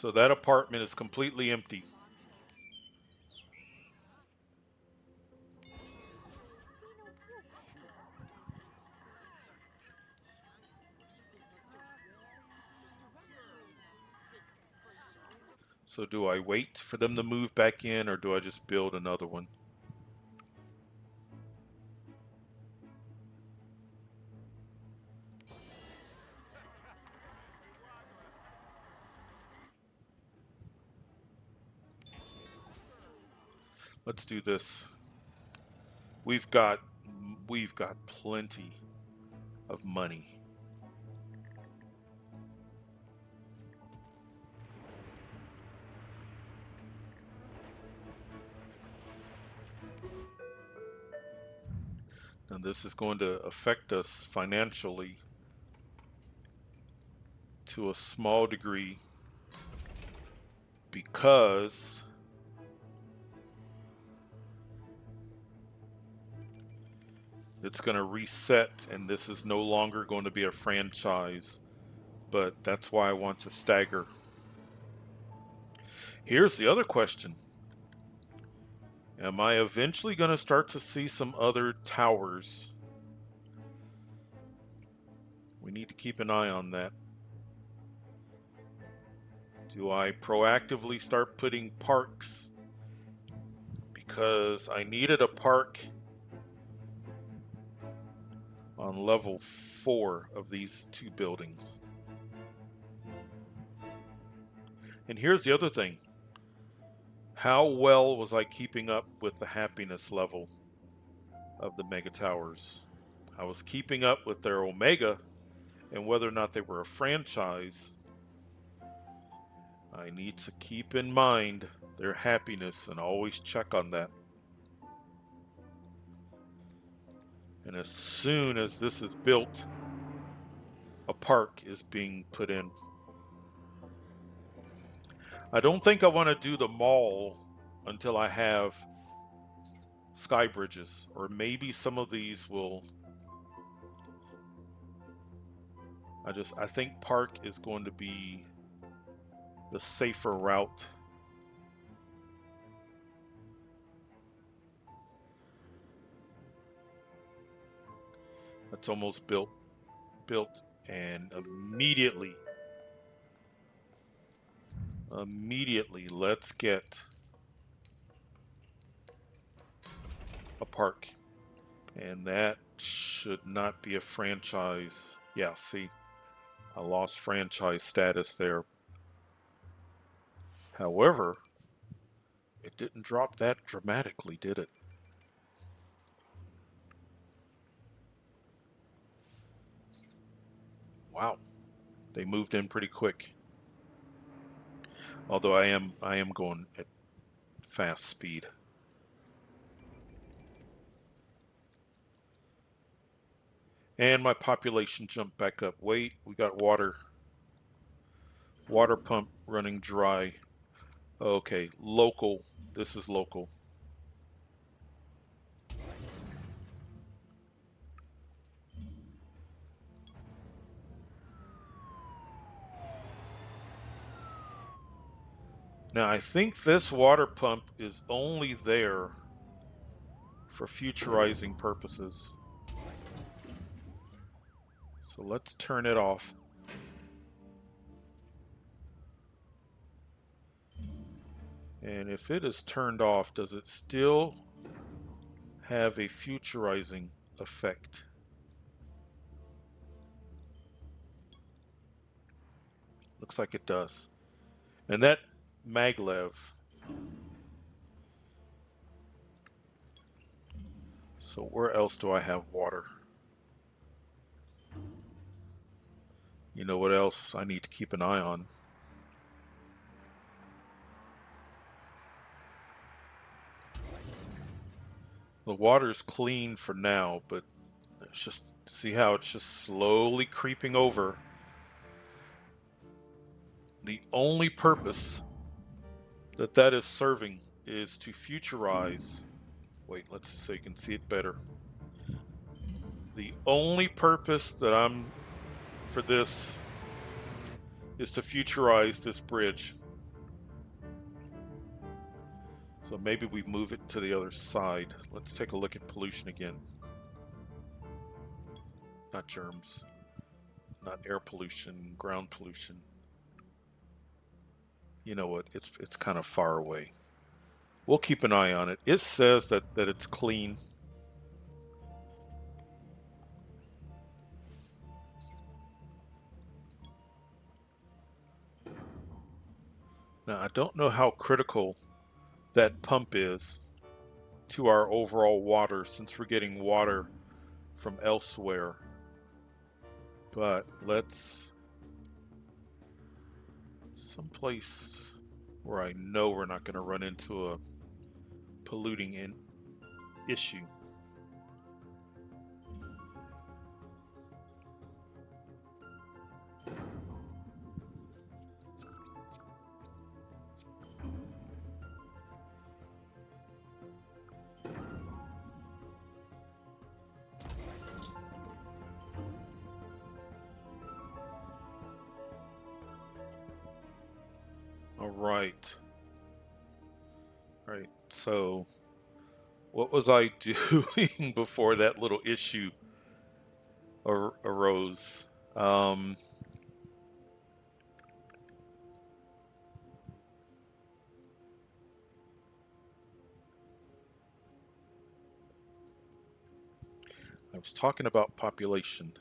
So that apartment is completely empty. So do I wait for them to move back in, or do I just build another one? Let's do this. We've got we've got plenty of money. And this is going to affect us financially to a small degree because it's going to reset, and this is no longer going to be a franchise. But that's why I want to stagger. Here's the other question. Am I eventually going to start to see some other towers? We need to keep an eye on that. Do I proactively start putting parks? Because I needed a park on level 4 of these two buildings. And here's the other thing. How well was I keeping up with the happiness level of the Megatowers? I was keeping up with their Omega, and whether or not they were a franchise, I need to keep in mind their happiness and always check on that. And as soon as this is built, a park is being put in. I don't think I want to do the mall until I have sky bridges, or maybe some of these will. I think park is going to be the safer route. That's almost built, and immediately let's get a park. And that should not be a franchise. Yeah, see, I lost franchise status there. However, it didn't drop that dramatically, did it? Wow, they moved in pretty quick. Although I am going at fast speed. And my population jumped back up. Wait, we got water pump running dry. Okay, local. This is local. Now I think this water pump is only there for futurizing purposes. So let's turn it off. And if it is turned off, does it still have a futurizing effect? Looks like it does. And that maglev. So where else do I have water? You know what else I need to keep an eye on? The water's clean for now, but it's just, see how it's just slowly creeping over. The only purpose that is serving is to futurize. Wait, let's so you can see it better. The only purpose that I'm for this is to futurize this bridge. So maybe we move it to the other side. Let's take a look at pollution again. Not germs, not air pollution, ground pollution. You know what? It's kind of far away. We'll keep an eye on it. It says that it's clean. Now, I don't know how critical that pump is to our overall water since we're getting water from elsewhere. But let's someplace where I know we're not going to run into a polluting issue. All right. All right. So, what was I doing before that little issue arose? Um, I was talking about population.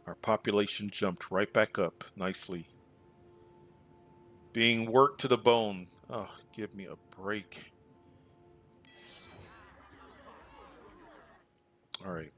Our population jumped right back up nicely. Being worked to the bone. Oh, give me a break. All right.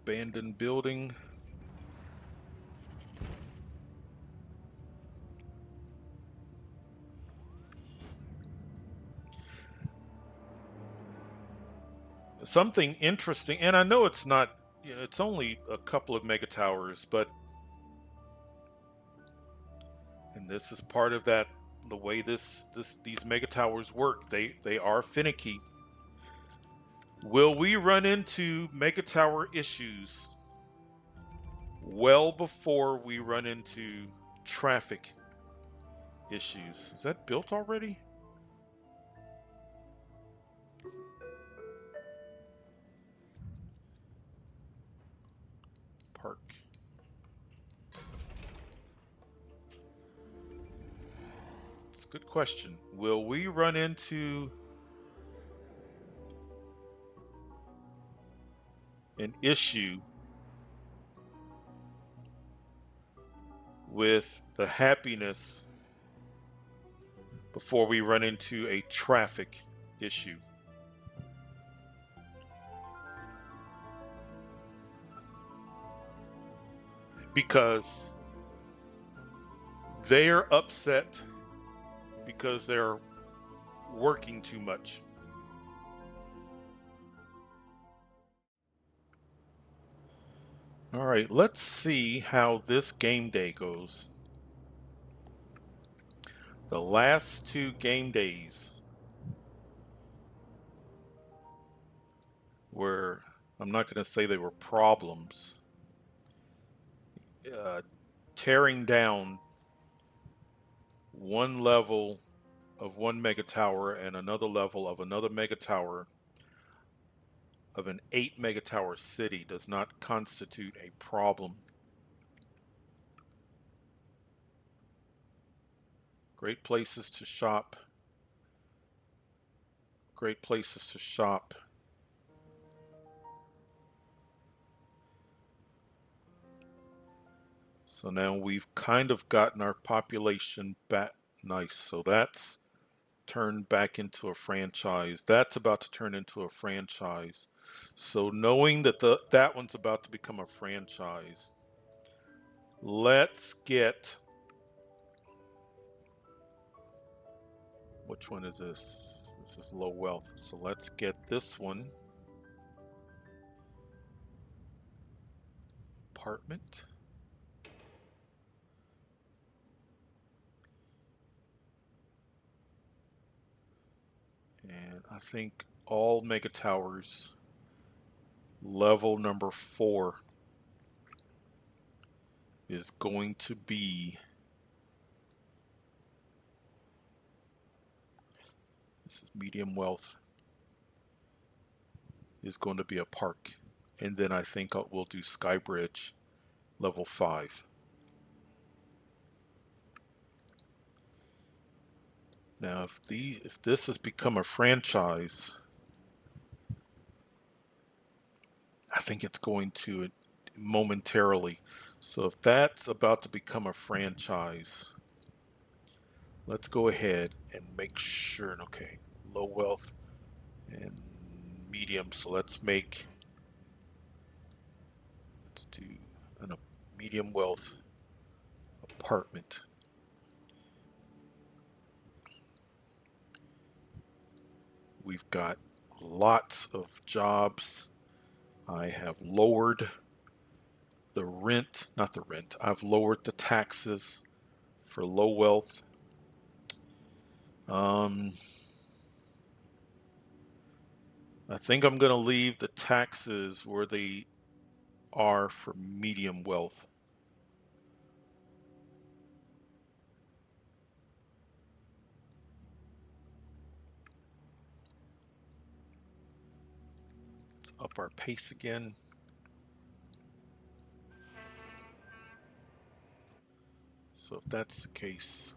Abandoned building. Something interesting, and I know it's not, it's only a couple of megatowers, but, and this is part of that, the way these megatowers work. They are finicky. Will we run into megatower issues well before we run into traffic issues? Is that built already? Park. It's a good question. Will we run into an issue with the happiness before we run into a traffic issue? Because they're upset because they're working too much. All right, let's see how this game day goes. The last two game days were, I'm not going to say they were problems, uh, tearing down one level of one mega tower and another level of another mega tower of an 8 mega tower city does not constitute a problem. Great places to shop. Great places to shop. So now we've kind of gotten our population back nice. So that's turn back into a franchise. That's about to turn into a franchise. So knowing that that one's about to become a franchise, let's get, which one is this? This is low wealth. So let's get this one. Apartment. And I think all Megatowers level number 4 is going to be, this is medium wealth, is going to be a park. And then I think we'll do Skybridge level 5. Now if this has become a franchise, I think it's going to momentarily. So if that's about to become a franchise, let's go ahead and make sure, okay, low wealth and medium. So let's do a medium wealth apartment. We've got lots of jobs. I have lowered the rent, not the rent, I've lowered the taxes for low wealth. I think I'm going to leave the taxes where they are for medium wealth. Let's up our pace again. So if that's the case,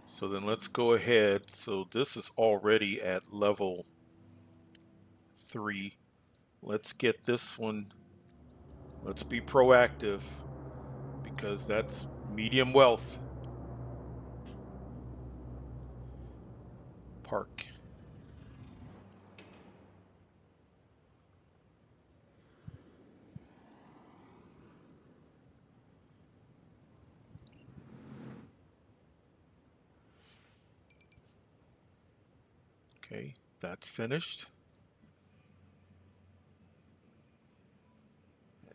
so then let's go ahead. So this is already at level 3. Let's get this one. Let's be proactive because that's medium wealth. Park. Okay, that's finished.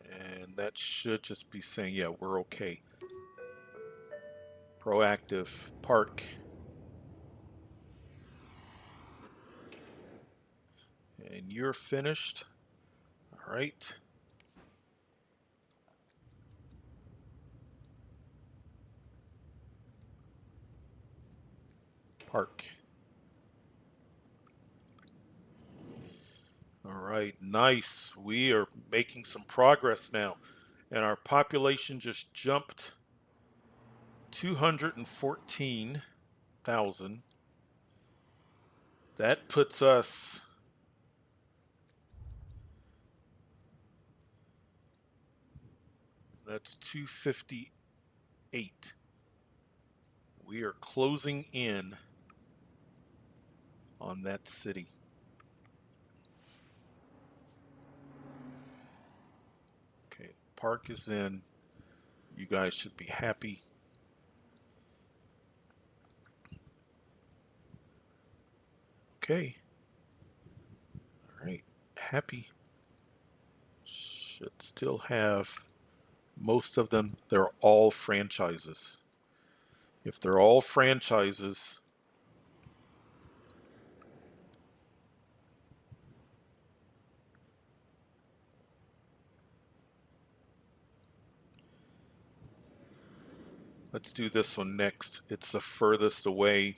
And that should just be saying, yeah, we're okay. Proactive, park. And you're finished. All right. Park. All right, nice. We are making some progress now. And our population just jumped 214,000. That puts us, that's 258. We are closing in on that city. Okay, park is in. You guys should be happy. Okay. All right, happy. Should still have most of them. They're all franchises. If they're all franchises, let's do this one next. It's the furthest away.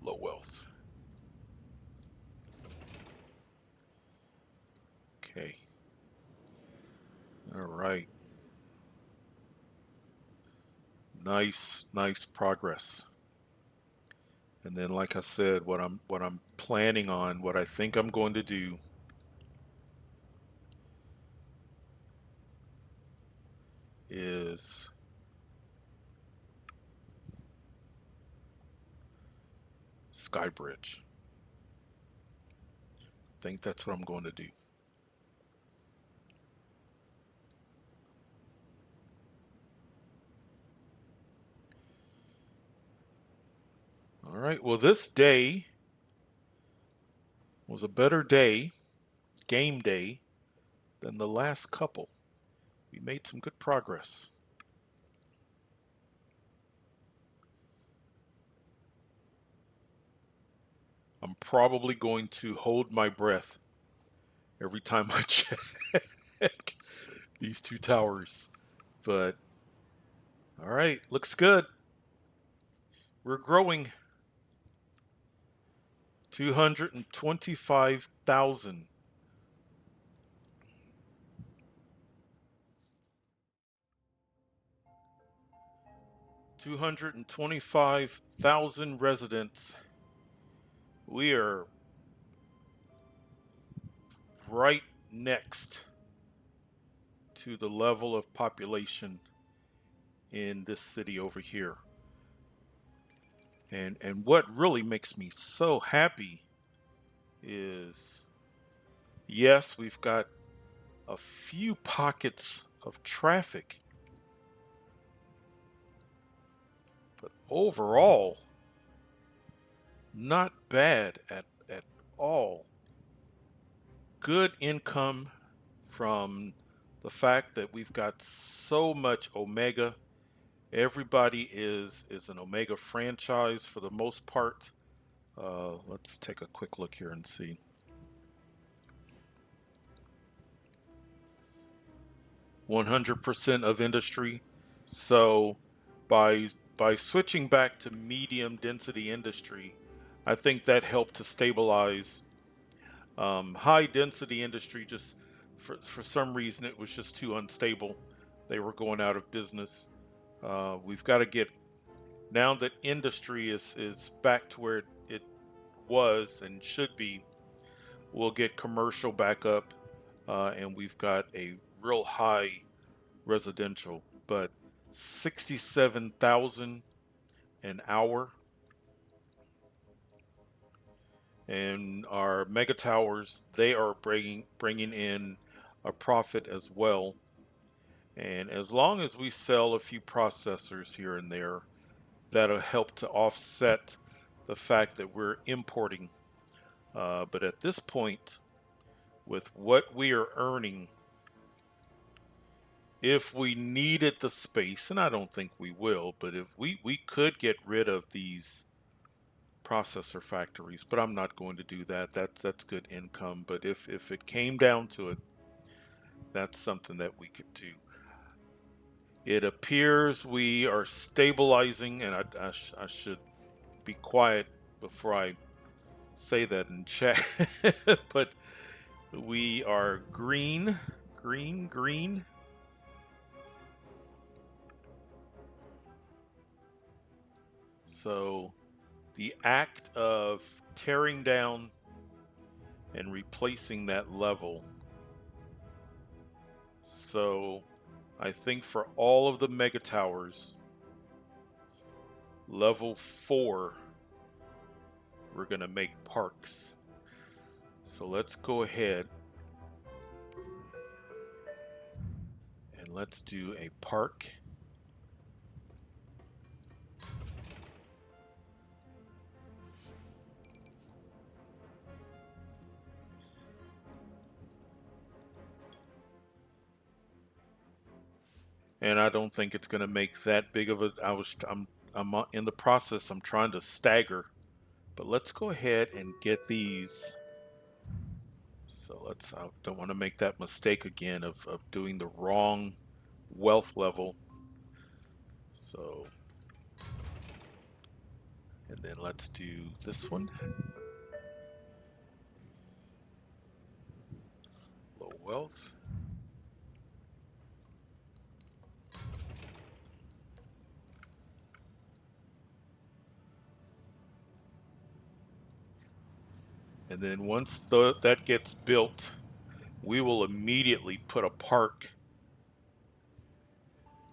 Low wealth. Okay. All right. Nice progress. And then, like I said, what I'm planning on, what I think I'm going to do is Skybridge. I think that's what I'm going to do. All right. Well, this day was a better day, game day, than the last couple. We made some good progress. I'm probably going to hold my breath every time I check these two towers. But all right, looks good. We're growing. 225,000. 225,000 residents. We are right next to the level of population in this city over here. And what really makes me so happy is, yes, we've got a few pockets of traffic, but overall, not bad at all. Good income from the fact that we've got so much Omega. Everybody is an Omega franchise for the most part. Let's take a quick look here and see. %100 of industry. So by switching back to medium density industry, I think that helped to stabilize high density industry. Just for some reason, it was just too unstable. They were going out of business. We've got to get now that industry is back to where it was and should be. We'll get commercial back up, and we've got a real high residential. But 67,000 an hour, and our mega towers, they are bringing in a profit as well. And as long as we sell a few processors here and there, that'll help to offset the fact that we're importing. But at this point, with what we are earning, if we needed the space, and I don't think we will, but if we could get rid of these processor factories, but I'm not going to do that. That's good income. But if it came down to it, that's something that we could do. It appears we are stabilizing, and I should be quiet before I say that in chat. But we are green, green, green. So the act of tearing down and replacing that level. So I think for all of the mega towers, level 4, we're going to make parks. So let's go ahead and let's do a park. And I don't think it's going to make that big of a. I'm in the process. I'm trying to stagger, but let's go ahead and get these. So I don't want to make that mistake again of doing the wrong wealth level. So, and then let's do this one. Low wealth. And then once that gets built, we will immediately put a park.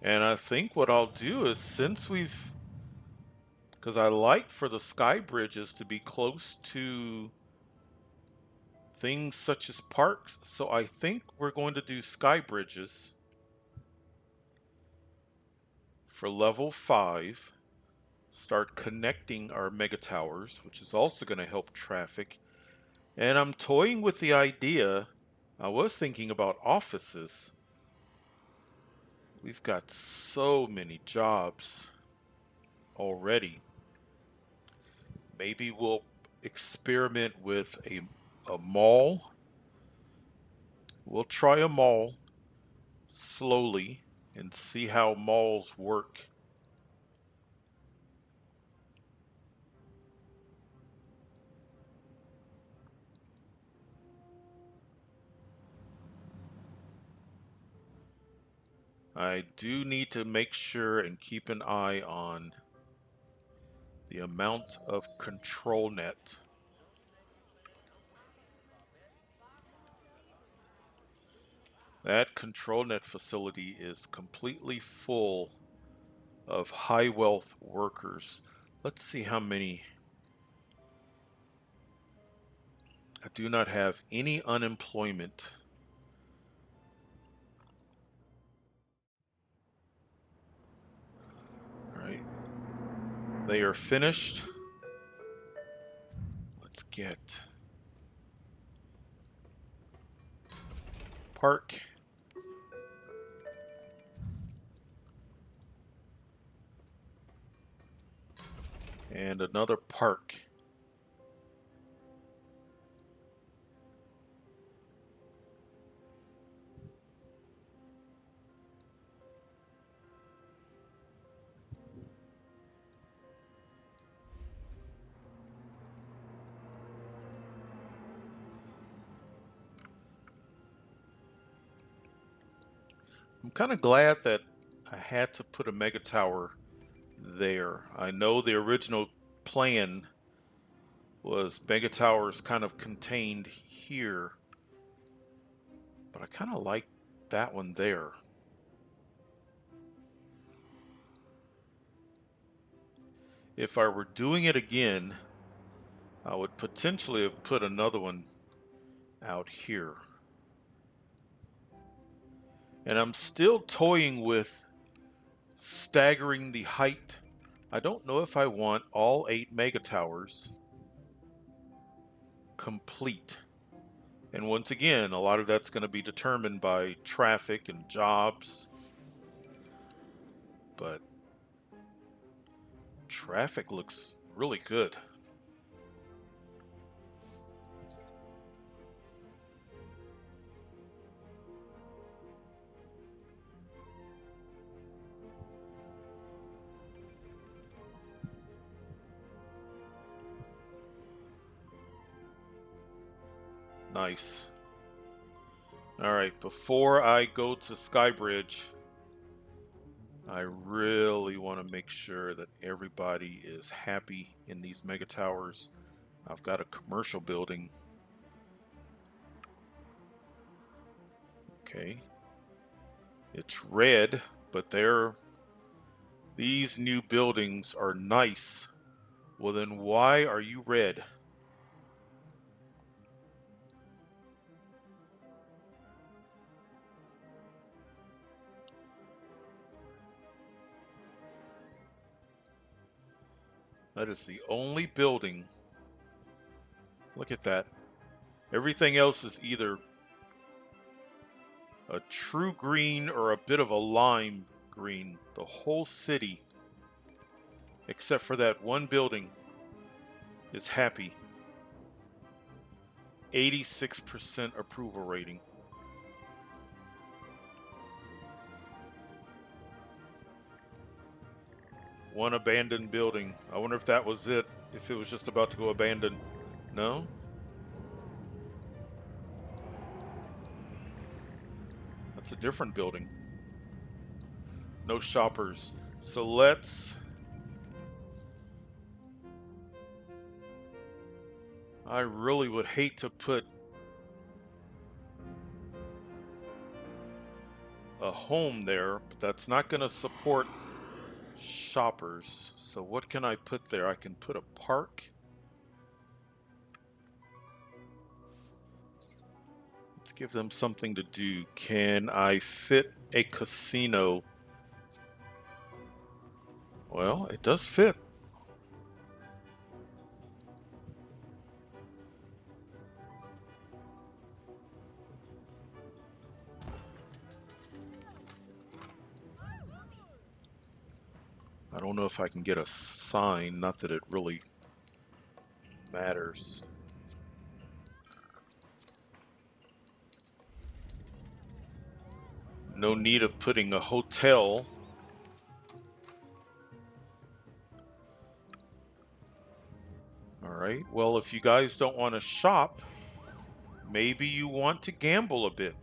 And I think what I'll do is, since because I like for the sky bridges to be close to things such as parks, so I think we're going to do sky bridges for level 5. Start connecting our mega towers, which is also going to help traffic. And I'm toying with the idea, I was thinking about offices. We've got so many jobs already. Maybe we'll experiment with a mall. We'll try a mall slowly and see how malls work. I do need to make sure and keep an eye on the amount of control net. That control net facility is completely full of high wealth workers. Let's see how many. I do not have any unemployment. All right. They are finished. Let's get park. And another park. I'm kind of glad that I had to put a mega tower there. I know the original plan was mega towers kind of contained here, but I kind of like that one there. If I were doing it again, I would potentially have put another one out here. And I'm still toying with staggering the height. I don't know if I want all 8 mega towers complete. And once again, a lot of that's going to be determined by traffic and jobs. But traffic looks really good. Nice. All right, before I go to Skybridge, I really want to make sure that everybody is happy in these mega towers. I've got a commercial building. Okay. It's red, but these new buildings are nice. Well, then why are you red? That is the only building. Look at that. Everything else is either a true green or a bit of a lime green. The whole city, except for that one building, is happy. 86% approval rating. One abandoned building. I wonder if that was it. If it was just about to go abandoned. No? That's a different building. No shoppers. So let's... I really would hate to put a home there, but that's not going to support shoppers. So what can I put there? I can put a park. Let's give them something to do. Can I fit a casino? Well, it does fit. I don't know if I can get a sign, not that it really matters. No need of putting a hotel. All right, well, if you guys don't want to shop, maybe you want to gamble a bit.